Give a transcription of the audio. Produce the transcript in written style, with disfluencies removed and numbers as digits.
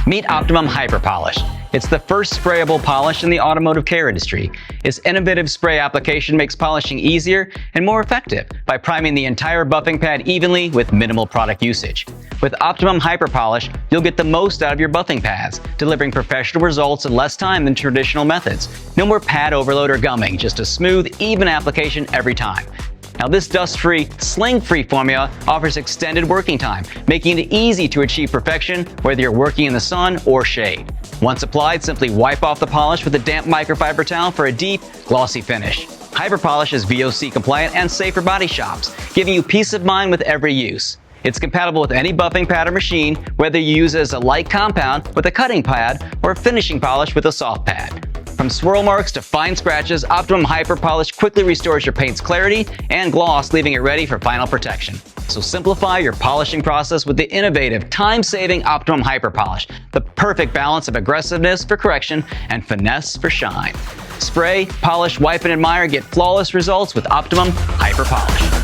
Meet Optimum Hyper Polish. It's the first sprayable polish in the automotive care industry. Its innovative spray application makes polishing easier and more effective by priming the entire buffing pad evenly with minimal product usage. With Optimum Hyper Polish, you'll get the most out of your buffing pads, delivering professional results in less time than traditional methods. No more pad overload or gumming, just a smooth, even application every time. Now, this dust-free, sling-free formula offers extended working time, making it easy to achieve perfection whether you're working in the sun or shade. Once applied, simply wipe off the polish with a damp microfiber towel for a deep, glossy finish. Hyper Polish is VOC compliant and safe for body shops, giving you peace of mind with every use. It's compatible with any buffing pad or machine, whether you use it as a light compound with a cutting pad or a finishing polish with a soft pad. From swirl marks to fine scratches, Optimum Hyper Polish quickly restores your paint's clarity and gloss, leaving it ready for final protection. So simplify your polishing process with the innovative, time-saving Optimum Hyper Polish, the perfect balance of aggressiveness for correction and finesse for shine. Spray, polish, wipe, and admire. Get flawless results with Optimum Hyper Polish.